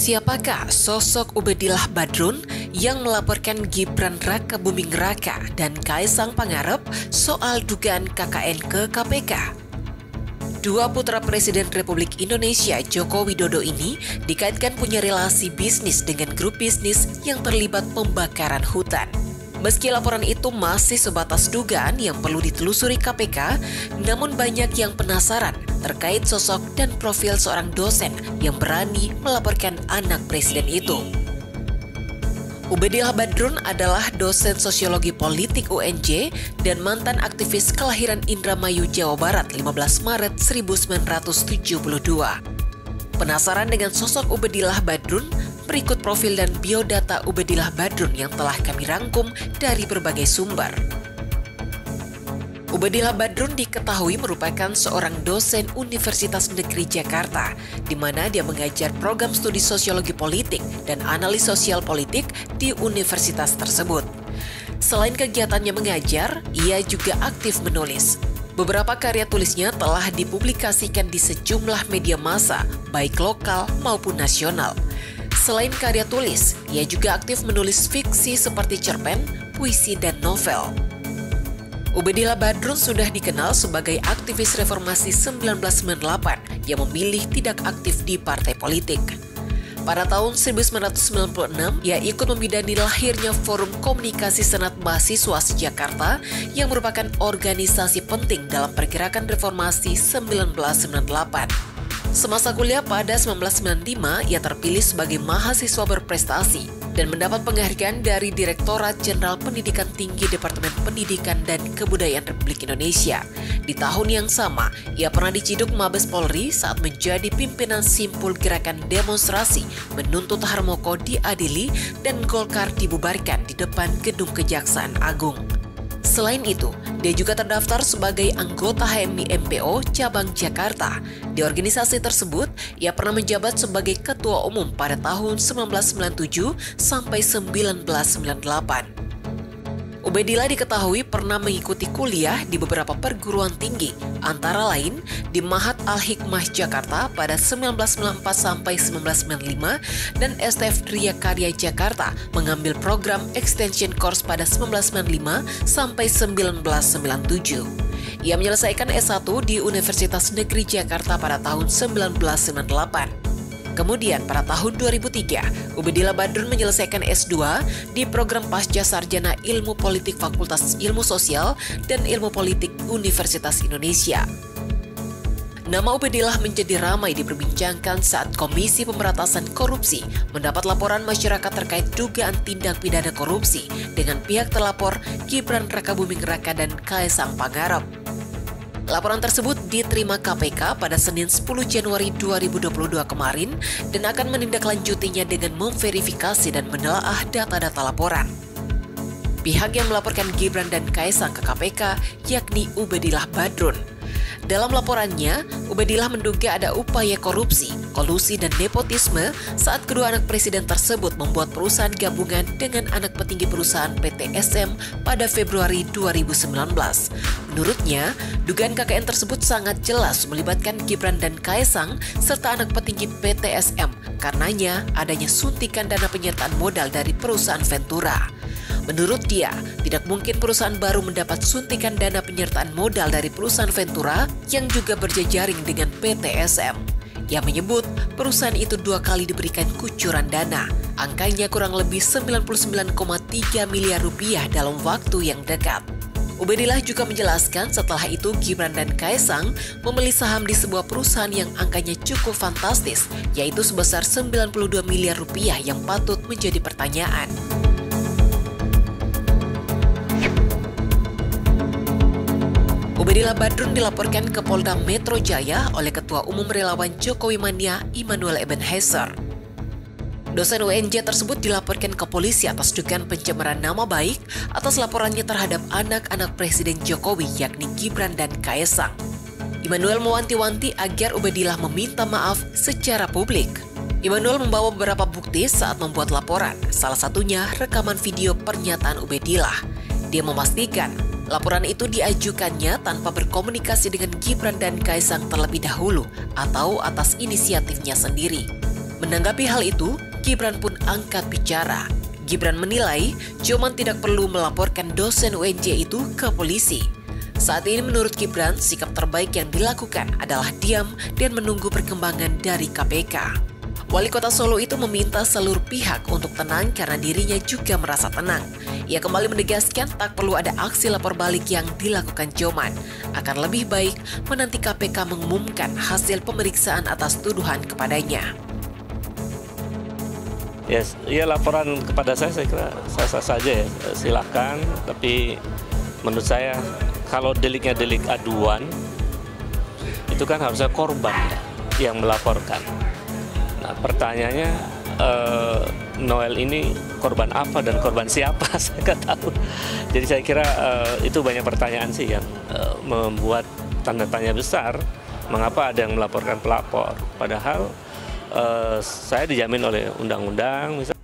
Siapakah sosok Ubedillah Badrun yang melaporkan Gibran Rakabuming Raka dan Kaesang Pangarep soal dugaan KKN ke KPK? Dua putra Presiden Republik Indonesia Joko Widodo ini dikaitkan punya relasi bisnis dengan grup bisnis yang terlibat pembakaran hutan. Meski laporan itu masih sebatas dugaan yang perlu ditelusuri KPK, namun banyak yang penasaran terkait sosok dan profil seorang dosen yang berani melaporkan anak presiden itu. Ubedillah Badrun adalah dosen sosiologi politik UNJ dan mantan aktivis kelahiran Indramayu, Jawa Barat 15 Maret 1972. Penasaran dengan sosok Ubedillah Badrun? Berikut profil dan biodata Ubedillah Badrun yang telah kami rangkum dari berbagai sumber. Ubedillah Badrun diketahui merupakan seorang dosen Universitas Negeri Jakarta, di mana dia mengajar program studi sosiologi politik dan analis sosial politik di universitas tersebut. Selain kegiatannya mengajar, ia juga aktif menulis. Beberapa karya tulisnya telah dipublikasikan di sejumlah media massa, baik lokal maupun nasional. Selain karya tulis, ia juga aktif menulis fiksi seperti cerpen, puisi, dan novel. Ubedillah Badrun sudah dikenal sebagai aktivis reformasi 1998 yang memilih tidak aktif di partai politik. Pada tahun 1996, ia ikut membidani lahirnya Forum Komunikasi Senat Mahasiswa se-Jakarta yang merupakan organisasi penting dalam pergerakan reformasi 1998. Semasa kuliah pada 1995, ia terpilih sebagai mahasiswa berprestasi dan mendapat penghargaan dari Direktorat Jenderal Pendidikan Tinggi Departemen Pendidikan dan Kebudayaan Republik Indonesia. Di tahun yang sama, ia pernah diciduk Mabes Polri saat menjadi pimpinan simpul gerakan demonstrasi menuntut Harmoko diadili dan Golkar dibubarkan di depan Gedung Kejaksaan Agung. Selain itu, dia juga terdaftar sebagai anggota HMI MPO Cabang Jakarta. Di organisasi tersebut, ia pernah menjabat sebagai ketua umum pada tahun 1997 sampai 1998. Ubedillah diketahui pernah mengikuti kuliah di beberapa perguruan tinggi, antara lain di Mahat Al-Hikmah Jakarta pada 1994 sampai 1995 dan STF Tria Karya Jakarta mengambil program extension course pada 1995 sampai 1997. Ia menyelesaikan S1 di Universitas Negeri Jakarta pada tahun 1998. Kemudian pada tahun 2003, Ubedillah Badrun menyelesaikan S2 di program Pasca Sarjana Ilmu Politik Fakultas Ilmu Sosial dan Ilmu Politik Universitas Indonesia. Nama Ubedillah menjadi ramai diperbincangkan saat Komisi Pemberantasan Korupsi mendapat laporan masyarakat terkait dugaan tindak pidana korupsi dengan pihak terlapor Gibran Rakabuming Raka dan Kaesang Pangarep. Laporan tersebut diterima KPK pada Senin 10 Januari 2022 kemarin dan akan menindaklanjutinya dengan memverifikasi dan menelaah data-data laporan. Pihak yang melaporkan Gibran dan Kaesang ke KPK yakni Ubedillah Badrun. Dalam laporannya, Ubedillah menduga ada upaya korupsi, kolusi, dan nepotisme saat kedua anak presiden tersebut membuat perusahaan gabungan dengan anak petinggi perusahaan PT SM pada Februari 2019. Menurutnya, dugaan KKN tersebut sangat jelas melibatkan Gibran dan Kaesang serta anak petinggi PT SM, karenanya adanya suntikan dana penyertaan modal dari perusahaan Ventura. Menurut dia, tidak mungkin perusahaan baru mendapat suntikan dana penyertaan modal dari perusahaan Ventura yang juga berjejaring dengan PT SM. Ia menyebut perusahaan itu 2 kali diberikan kucuran dana. Angkanya kurang lebih 99,3 miliar rupiah dalam waktu yang dekat. Ubedillah juga menjelaskan setelah itu Gibran dan Kaesang membeli saham di sebuah perusahaan yang angkanya cukup fantastis, yaitu sebesar 92 miliar rupiah yang patut menjadi pertanyaan. Ubedillah Badrun dilaporkan ke Polda Metro Jaya oleh Ketua Umum Relawan Jokowi Mania Immanuel Ebenhezer. Dosen UNJ tersebut dilaporkan ke polisi atas dugaan pencemaran nama baik atas laporannya terhadap anak-anak Presiden Jokowi yakni Gibran dan Kaesang. Immanuel mewanti-wanti agar Ubedillah meminta maaf secara publik. Immanuel membawa beberapa bukti saat membuat laporan, salah satunya rekaman video pernyataan Ubedillah. Dia memastikan laporan itu diajukannya tanpa berkomunikasi dengan Gibran dan Kaesang terlebih dahulu atau atas inisiatifnya sendiri. Menanggapi hal itu, Gibran pun angkat bicara. Gibran menilai Joman tidak perlu melaporkan dosen UNJ itu ke polisi. Saat ini menurut Gibran, sikap terbaik yang dilakukan adalah diam dan menunggu perkembangan dari KPK. Wali Kota Solo itu meminta seluruh pihak untuk tenang karena dirinya juga merasa tenang. Ia kembali menegaskan tak perlu ada aksi lapor balik yang dilakukan Joman. Akan lebih baik menanti KPK mengumumkan hasil pemeriksaan atas tuduhan kepadanya. Ya laporan kepada saya kira sah-sah saja ya, silakan. Tapi menurut saya kalau deliknya delik aduan, itu kan harusnya korban yang melaporkan. Nah pertanyaannya, Noel ini korban apa dan korban siapa? Saya nggak tahu. Jadi saya kira itu banyak pertanyaan sih yang membuat tanda tanya besar. Mengapa ada yang melaporkan pelapor? Padahal saya dijamin oleh undang-undang, misalnya